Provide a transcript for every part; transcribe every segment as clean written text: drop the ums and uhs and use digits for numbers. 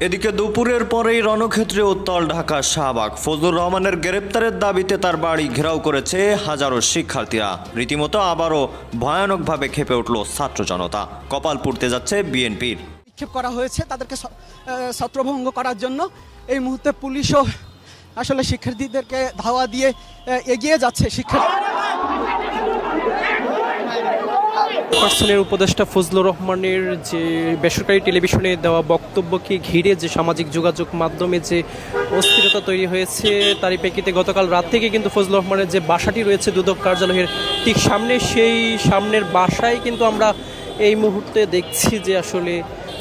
এদিকে দুপুরের পরেই রণক্ষেত্রে উত্তাল ঢাকা শাহবাগ। ফজলুর রহমানের গ্রেপ্তারের দাবিতে তার বাড়ি ঘেরাও করেছে হাজারো শিক্ষার্থীরা। রীতিমতো আবারও ভয়ানকভাবে ক্ষেপে উঠল ছাত্র জনতা। কপাল পুড়তে যাচ্ছে বিএনপির। নিক্ষেপ করা হয়েছে তাদেরকে ছত্রভঙ্গ করার জন্য। এই মুহূর্তে পুলিশও আসলে শিক্ষার্থীদেরকে ধাওয়া দিয়ে এগিয়ে যাচ্ছে। পার্সনের উপদেষ্টা ফজলুর রহমানের যে বেসরকারি টেলিভিশনে দেওয়া বক্তব্যকে ঘিরে যে সামাজিক যোগাযোগ মাধ্যমে যে অস্থিরতা তৈরি হয়েছে, তারই প্রেক্ষিতে গতকাল রাত থেকে কিন্তু ফজলুর রহমানের যে বাসাটি রয়েছে দুদক কার্যালয়ের ঠিক সামনে, সেই সামনের বাসায় কিন্তু আমরা এই মুহূর্তে দেখছি যে আসলে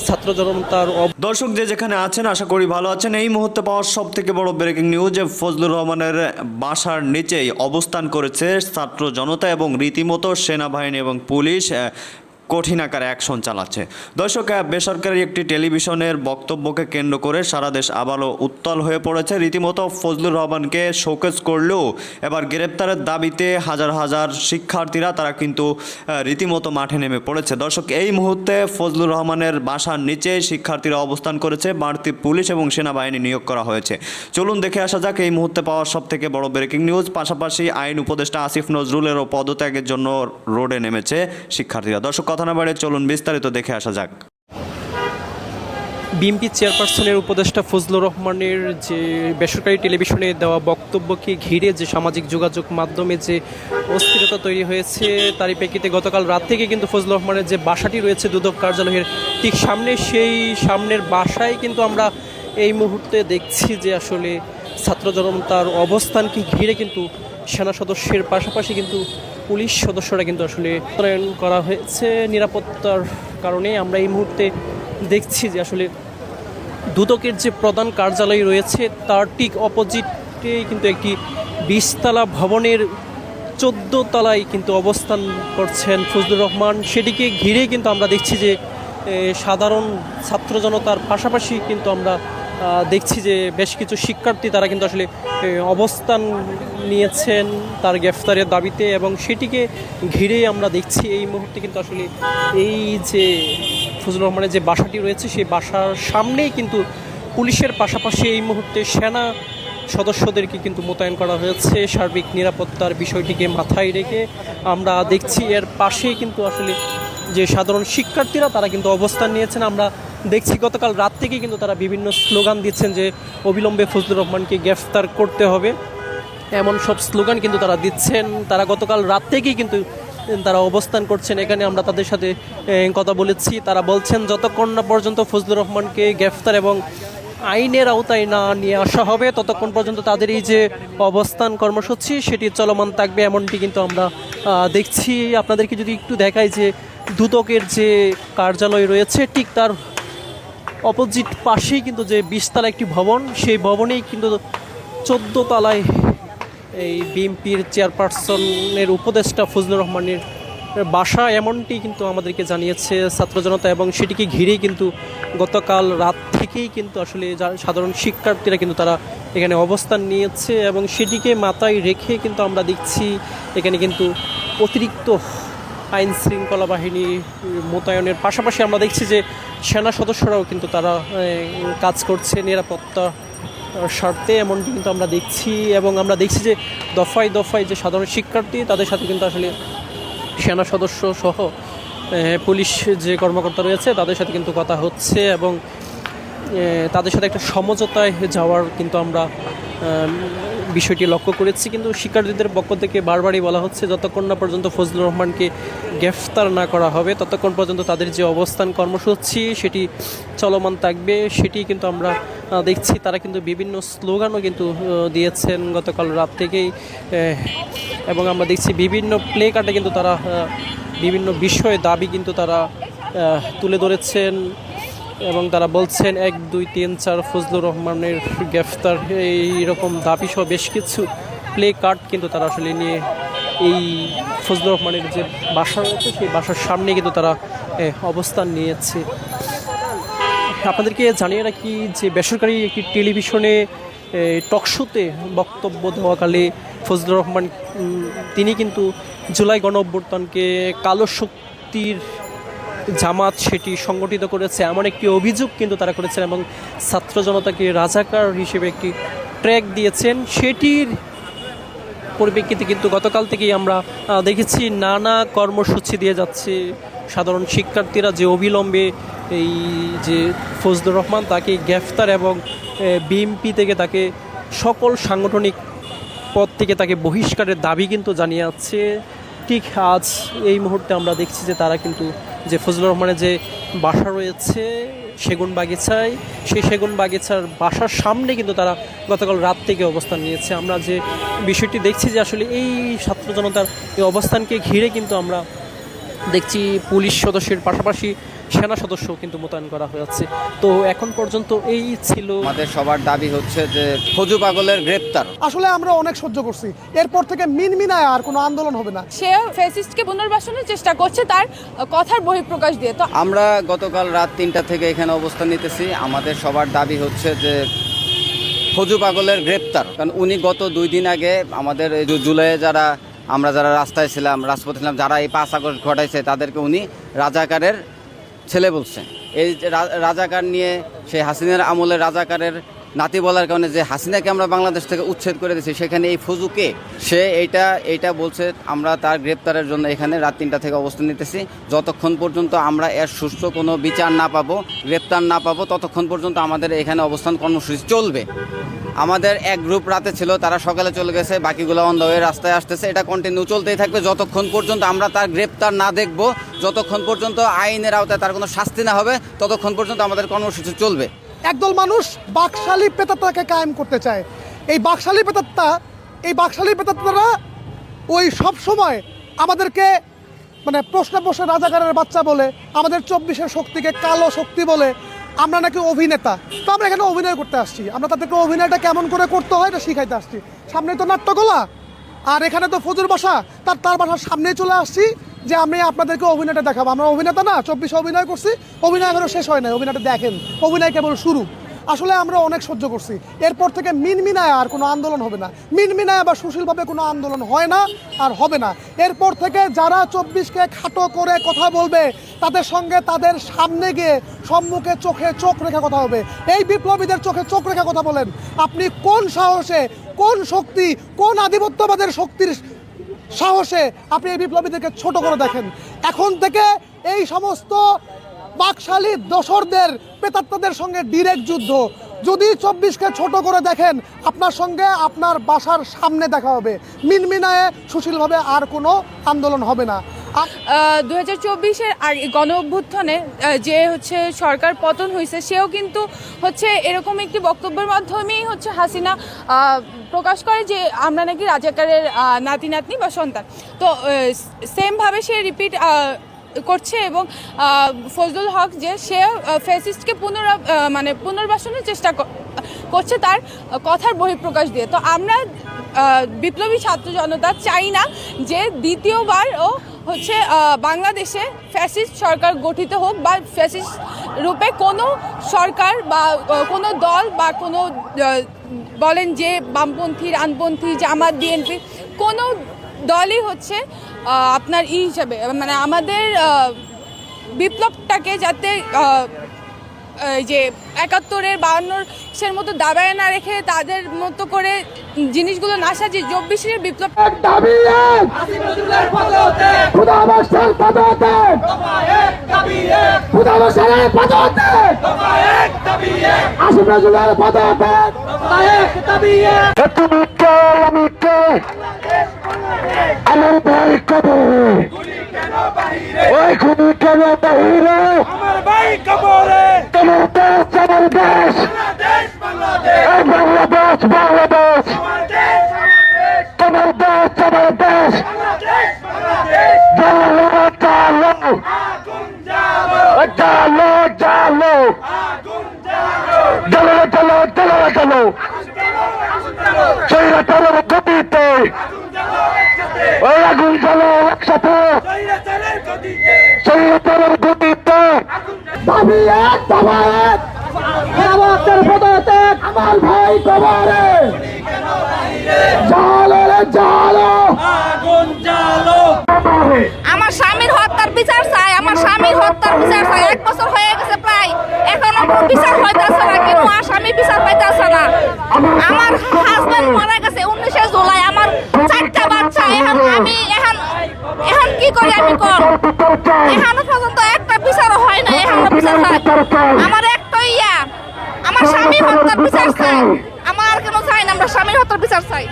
ছাত্র জনতার। দর্শক যে যেখানে আছেন আশা করি ভালো আছেন। এই মুহূর্তে পাওয়া সব থেকে বড় ব্রেকিং নিউজ, ফজলুর রহমানের বাসার নিচেই অবস্থান করেছে ছাত্র জনতা এবং রীতিমতো সেনাবাহিনী এবং পুলিশ কঠিন আকারে অ্যাকশন চালাচ্ছে। দর্শক, বেসরকারি একটি টেলিভিশনের বক্তব্যকে কেন্দ্র করে সারা দেশ আবারও উত্তাল হয়ে পড়েছে। রীতিমতো ফজলুর রহমানকে শোকেস করলেও এবার গ্রেপ্তারের দাবিতে হাজার হাজার শিক্ষার্থীরা তারা কিন্তু রীতিমতো মাঠে নেমে পড়েছে। দর্শক, এই মুহূর্তে ফজলুর রহমানের বাসার নিচে শিক্ষার্থীরা অবস্থান করেছে, বাড়তি পুলিশ এবং সেনাবাহিনী নিয়োগ করা হয়েছে। চলুন দেখে আসা যাক এই মুহূর্তে পাওয়া সব থেকে বড় ব্রেকিং নিউজ। পাশাপাশি আইন উপদেষ্টা আসিফ নজরুলেরও পদত্যাগের জন্য রোডে নেমেছে শিক্ষার্থীরা। দর্শক, কথা না বাড়ে চলুন বিস্তারিত দেখে আসা যাক। বিএনপি চেয়ারপারসনের উপদেষ্টা ফজলুর রহমানের যে বেসরকারি টেলিভিশনে দেওয়া বক্তব্যকে ঘিরে যে সামাজিক যোগাযোগ মাধ্যমে যে অস্থিরতা তৈরি হয়েছে, তারই প্রেক্ষিতে গতকাল রাত থেকে কিন্তু ফজলুর রহমানের যে বাসাটি রয়েছে দুদক কার্যালয়ের ঠিক সামনে, সেই সামনের বাসায় কিন্তু আমরা এই মুহূর্তে দেখছি যে আসলে ছাত্র জনতার অবস্থানকে ঘিরে কিন্তু সেনা সদস্যের পাশাপাশি কিন্তু পুলিশ সদস্যরা কিন্তু আসলে মোতায়েন করা হয়েছে নিরাপত্তার কারণে। আমরা এই মুহূর্তে দেখছি যে আসলে দুদকের যে প্রধান কার্যালয় রয়েছে তার ঠিক অপোজিটেই কিন্তু একটি 20তলা ভবনের 14 তলায় কিন্তু অবস্থান করছেন ফজলুর রহমান। সেটিকে ঘিরেই কিন্তু আমরা দেখছি যে সাধারণ ছাত্র জনতার পাশাপাশি কিন্তু আমরা দেখছি যে বেশ কিছু শিক্ষার্থী তারা কিন্তু আসলে অবস্থান নিয়েছেন তার গ্রেফতারের দাবিতে, এবং সেটিকে ঘিরেই আমরা দেখছি এই মুহূর্তে কিন্তু আসলে এই যে ফজলুর রহমানের যে বাসাটি রয়েছে সেই বাসার সামনেই কিন্তু পুলিশের পাশাপাশি এই মুহূর্তে সেনা সদস্যদেরকে কিন্তু মোতায়েন করা হয়েছে সার্বিক নিরাপত্তার বিষয়টিকে মাথায় রেখে। আমরা দেখছি এর পাশেই কিন্তু আসলে যে সাধারণ শিক্ষার্থীরা তারা কিন্তু অবস্থান নিয়েছেন। আমরা দেখছি গতকাল রাত থেকে কিন্তু তারা বিভিন্ন স্লোগান দিচ্ছেন যে অবিলম্বে ফজলুর রহমানকে গ্রেফতার করতে হবে, এমন সব স্লোগান কিন্তু তারা দিচ্ছেন। তারা গতকাল রাত থেকেই কিন্তু তারা অবস্থান করছেন এখানে। আমরা তাদের সাথে কথা বলেছি, তারা বলছেন যতক্ষণ না পর্যন্ত ফজলুর রহমানকে গ্রেফতার এবং আইনের আওতায় না নিয়ে আসা হবে ততক্ষণ পর্যন্ত তাদের এই যে অবস্থান কর্মসূচি সেটি চলমান থাকবে, এমনটি কিন্তু আমরা দেখছি। আপনাদেরকে যদি একটু দেখাই যে দুদকের যে কার্যালয় রয়েছে ঠিক তার অপোজিট পাশেই কিন্তু যে 20তলা একটি ভবন, সেই ভবনেই কিন্তু 14 তলায় এই বিএনপির চেয়ারপারসনের উপদেষ্টা ফজলুর রহমানের বাসা, এমনটি কিন্তু আমাদেরকে জানিয়েছে ছাত্র জনতা। এবং সেটিকে ঘিরেই কিন্তু গতকাল রাত থেকেই কিন্তু আসলে সাধারণ শিক্ষার্থীরা কিন্তু তারা এখানে অবস্থান নিয়েছে, এবং সেটিকে মাথায় রেখে কিন্তু আমরা দেখছি এখানে কিন্তু অতিরিক্ত আইন শৃঙ্খলা বাহিনী মোতায়েনের পাশাপাশি আমরা দেখছি যে সেনা সদস্যরাও কিন্তু তারা কাজ করছে নিরাপত্তা স্বার্থে, এমনটি কিন্তু আমরা দেখছি। এবং আমরা দেখছি যে দফায় দফায় যে সাধারণ শিক্ষার্থী তাদের সাথে কিন্তু আসলে সেনা সদস্য সহ পুলিশ যে কর্মকর্তা রয়েছে তাদের সাথে কিন্তু কথা হচ্ছে, এবং তাদের সাথে একটা সমঝোতায় যাওয়ার কিন্তু আমরা বিষয়টি লক্ষ্য করেছি। কিন্তু শিক্ষার্থীদের পক্ষ থেকে বারবারই বলা হচ্ছে যতক্ষণ না পর্যন্ত ফজলুর রহমানকে গ্রেফতার না করা হবে ততক্ষণ পর্যন্ত তাদের যে অবস্থান কর্মসূচি সেটি চলমান থাকবে। সেটি কিন্তু আমরা দেখছি তারা কিন্তু বিভিন্ন স্লোগানও কিন্তু দিয়েছেন গতকাল রাত থেকেই, এবং আমরা দেখছি বিভিন্ন প্লে কার্ডে কিন্তু তারা বিভিন্ন বিষয়ে দাবি কিন্তু তারা তুলে ধরেছেন, এবং তারা বলছেন 1, 2, 3, 4 ফজলুর রহমানের গ্রেফতার, এইরকম দাবি সহ বেশ কিছু প্লে কার্ড কিন্তু তারা আসলে নিয়ে এই ফজলুর রহমানের যে বাসা রয়েছে সেই বাসার সামনে কিন্তু তারা অবস্থান নিয়েছে। আপনাদেরকে জানিয়ে রাখি যে বেসরকারি একটি টেলিভিশনে টকশোতে বক্তব্য দেওয়াকালে ফজলুর রহমান তিনি কিন্তু জুলাই গণ অভ্যুত্থানকে কালো শক্তির জামাত সেটি সংগঠিত করেছে এমন একটি অভিযোগ কিন্তু তারা করেছেন এবং ছাত্র জনতাকে রাজাকার হিসেবে একটি ট্র্যাক দিয়েছেন। সেটির পরিপ্রেক্ষিতে কিন্তু গতকাল থেকেই আমরা দেখেছি নানা কর্মসূচি দিয়ে যাচ্ছে সাধারণ শিক্ষার্থীরা, যে অবিলম্বে এই যে ফজলুর রহমান তাকে গ্রেফতার এবং বিএমপি থেকে তাকে সকল সাংগঠনিক পদ থেকে তাকে বহিষ্কারের দাবি কিন্তু জানিয়ে যাচ্ছে। ঠিক আজ এই মুহূর্তে আমরা দেখছি যে তারা কিন্তু যে ফজলুর রহমানের যে বাসা রয়েছে সেগুনবাগিচায়, সেই সেগুনবাগিচার বাসার সামনে কিন্তু তারা গতকাল রাত থেকে অবস্থান নিয়েছে। আমরা যে বিষয়টি দেখছি যে আসলে এই ছাত্র জনতার এই অবস্থানকে ঘিরে কিন্তু আমরা দেখছি পুলিশ সদস্যের পাশাপাশি সেনা সদস্যও কিন্তু মোতায়েন করা হয়েছে। তো এখন পর্যন্ত এই ছিল। আমাদের সবার দাবি হচ্ছে যে ফজু পাগলের গ্রেপ্তার। আসলে আমরা অনেক সহ্য করছি, এরপর থেকে মিনমিনায় আর কোনো আন্দোলন হবে না। সে ফ্যাসিস্টকে পুনর্বাসনের চেষ্টা করছে তার কথার বহিঃপ্রকাশ দিয়ে। তো আমরা গতকাল রাত 3টা থেকে এখানে অবস্থান নিতেছি। আমাদের সবার দাবি হচ্ছে যে ফজু পাগলের গ্রেপ্তার, কারণ উনি গত 2 দিন আগে আমাদের এই জুলাইয়ে আমরা যারা রাস্তায় ছিলাম, রাজপথে ছিলাম, যারা এই 5 আগস্ট ঘটাইছে তাদেরকে উনি রাজাকারের ছেলে বলছেন। এই যে রাজাকার নিয়ে সেই হাসিনার আমলের রাজাকারের নাতি বলার কারণে যে হাসিনাকে আমরা বাংলাদেশ থেকে উচ্ছেদ করে দিয়েছি, সেখানে এই ফজুকে সে এইটা বলছে। আমরা তার গ্রেপ্তারের জন্য এখানে রাত 3টা থেকে অবস্থান নিতেছি। যতক্ষণ পর্যন্ত আমরা এর সুষ্ঠু কোনো বিচার না পাবো, গ্রেপ্তার না পাবো, ততক্ষণ পর্যন্ত আমাদের এখানে অবস্থান কর্মসূচি চলবে। আমাদের এক গ্রুপ রাতে ছিল, তারা সকালে চলে গেছে, বাকিগুলো অন দ্য ওয়ে রাস্তায় আসতেছে। এটা কন্টিনিউ চলতেই থাকবে যতক্ষণ পর্যন্ত আমরা তার গ্রেপ্তার না দেখব, যতক্ষণ পর্যন্ত আইনের আওতায় তার কোনো শাস্তি না হবে, ততক্ষণ পর্যন্ত আমাদের কর্মসূচি চলবে। একদল মানুষ বাকশালী পেতাত্তাকে কায়েম করতে চায়। এই বাকশালী পেতাত্তারা ওই সব সময় আমাদেরকে মানে প্রশ্ন প্রশ্নে রাজাকারের বাচ্চা বলে, আমাদের 24-এর শক্তিকে কালো শক্তি বলে, আমরা নাকি অভিনেতা। তো আমরা এখানে অভিনয় করতে আসছি, আমরা তাদেরকে অভিনয়টা কেমন করে করতে হয় এটা শিখাইতে আসছি। সামনেই তো নাট্যকলা, আর এখানে তো ফজুর বাসা, তার বাসার সামনেই চলে আসছি যে আমি আপনাদেরকে অভিনয়টা দেখাবো। আমরা অভিনেতা না, 24 অভিনয় করছি, অভিনয় এখনো শেষ হয় না, অভিনয়টা দেখেন, অভিনয় কেবল শুরু। আসলে আমরা অনেক সহ্য করছি, এরপর থেকে মিনমিনায় আর কোনো আন্দোলন হবে না। মিনমিনায় বা সুশীলভাবে কোনো আন্দোলন হয় না আর হবে না। এরপর থেকে যারা 24কে খাটো করে কথা বলবে তাদের সঙ্গে তাদের সামনে গিয়ে সম্মুখে চোখে চোখ রেখে কথা হবে। এই বিপ্লবীদের চোখে চোখ রেখে কথা বলেন। আপনি কোন সাহসে, কোন শক্তি, কোন আধিপত্যবাদের শক্তির সাহসে আপনি এই বিপ্লবীদেরকে ছোট করে দেখেন? এখন থেকে এই সমস্ত বাকশালী দোসরদের, পেতাত্তাদের সঙ্গে ডিরেক্ট যুদ্ধ। যদি 24কে ছোট করে দেখেন, আপনার সঙ্গে আপনার বাসার সামনে দেখা হবে। মিনমিনায় সুশীলভাবে আর কোনো আন্দোলন হবে না। 2024-এর আর গণ অভ্যুত্থানে যে সরকার পতন হয়েছে, সেও কিন্তু এরকম একটি বক্তব্যের মাধ্যমেই হাসিনা প্রকাশ করে যে আমরা নাকি রাজাকারের নাতি নাতনি বা সন্তান। তো সেমভাবে সে রিপিট করছে এবং ফজলুল হক যে সে ফ্যাসিস্টকে পুনর্বাসনের চেষ্টা করছে তার কথার বহিঃপ্রকাশ দিয়ে। তো আমরা বিপ্লবী ছাত্র জনতা চাই না যে দ্বিতীয়বারও বাংলাদেশে ফ্যাসিস্ট সরকার গঠিত হোক, বা ফ্যাসিস্ট রূপে কোনো সরকার বা কোনো দল বা কোনো বলেন যে বামপন্থী, ডানপন্থী, জামাত, বিএনপি, কোনো দলই আপনার হিসাবে আমাদের বিপ্লবটাকে যাতে যে 71-এর 52-এর মতো দাবায় না রেখে তাদের মতো করে জিনিসগুলো না সাজিয়ে 24-এর বিপ্লব আমার ভাই কবরে, ওই খুনি কেন বাহিরে, আমার ভাই কবরে, তোমার দেশ আমার দেশ, এই বাংলাদেশ বাংলাদেশ, তোমার দেশ আমার দেশ, জালো জালো জালো জালো জালো জালো জালো জালো সেইরা তার গতিতে ওই আগুন জ্বালো একসাথে, সেই তার গতিতে দাবি এক দাবা এক, আমার ভাই কবরে, জালো রে জালো, আমার স্বামীর হত্যার বিচার চাই, আমার স্বামীর হত্যার হত্যার বিচার চাই। আমার আর কেন চাই না, আমরা স্বামীর হত্যার বিচার চাই।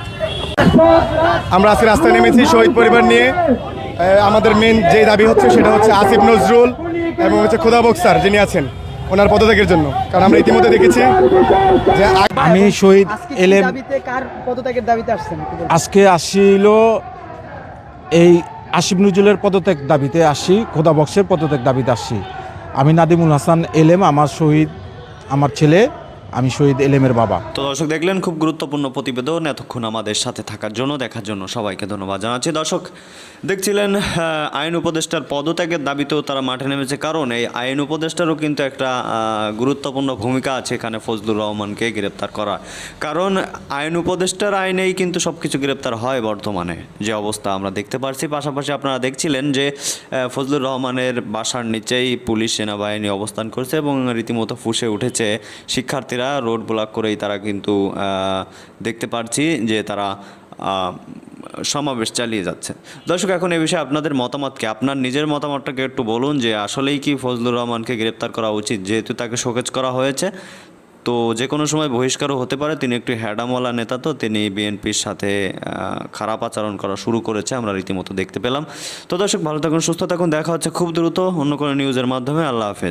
আমরা আজকে রাস্তায় নেমেছি শহীদ পরিবার নিয়ে। আমাদের মেন যে দাবি হচ্ছে সেটা হচ্ছে আসিফ নজরুল এবং হচ্ছে খোদা বক্সার যিনি আছেন ওনার পদত্যাগের জন্য। কারণ আমরা ইতিমধ্যে দেখেছি যে আমি শহীদ এলেম কার পদত্যাগের দাবিতে আসছেন? আজকে আসিল এই আসিফ নজরুলের পদত্যাগ দাবিতে আসি, খোদা বক্সের পদত্যাগ দাবিতে আসি। আমি নাদিমুল হাসান এলেম, আমার ছেলে, আমি শহীদ এলেমের বাবা। তো দর্শক দেখলেন খুব গুরুত্বপূর্ণ প্রতিবেদন। এতক্ষণ আমাদের সাথে থাকার জন্য, দেখার জন্য সবাইকে ধন্যবাদ জানাচ্ছি। দর্শক দেখছিলেন আইন উপদেষ্টার পদত্যাগের দাবিতেও তারা মাঠে নেমেছে, কারণ এই আইন উপদেষ্টারও কিন্তু একটা গুরুত্বপূর্ণ ভূমিকা আছে এখানে ফজলুর রহমানকে গ্রেপ্তার করা। কারণ আইন উপদেষ্টার আইনেই কিন্তু সব কিছু গ্রেপ্তার হয় বর্তমানে যে অবস্থা আমরা দেখতে পারছি। পাশাপাশি আপনারা দেখছিলেন যে ফজলুর রহমানের বাসার নিচেই পুলিশ সেনাবাহিনী অবস্থান করছে এবং রীতিমতো ফুঁসে উঠেছে শিক্ষার্থীরা। রোড ব্লক করেই তারা কিন্তু দেখতে পাচ্ছি যে তারা সমাবেশ চালিয়ে যাচ্ছে। দর্শক এখন এই বিষয়ে আপনাদের মতামত কি? আপনার নিজের মতামতটাকে একটু বলুন যে আসলেই কি ফজলুর রহমানকে গ্রেপ্তার করা উচিত, যেহেতু তাকে শোকজ করা হয়েছে। তো যে কোনো সময় বহিষ্কারও হতে পারে। তিনি একটু হ্যাডামওয়ালা নেতা, তো তিনি বিএনপির সাথে খারাপ আচরণ করা শুরু করেছে, আমরা রীতিমতো দেখতে পেলাম। তো দর্শক ভালো থাকুন, সুস্থ থাকুন, দেখা হচ্ছে খুব দ্রুত অন্য কোনো নিউজের মাধ্যমে। আল্লাহ হাফেজ।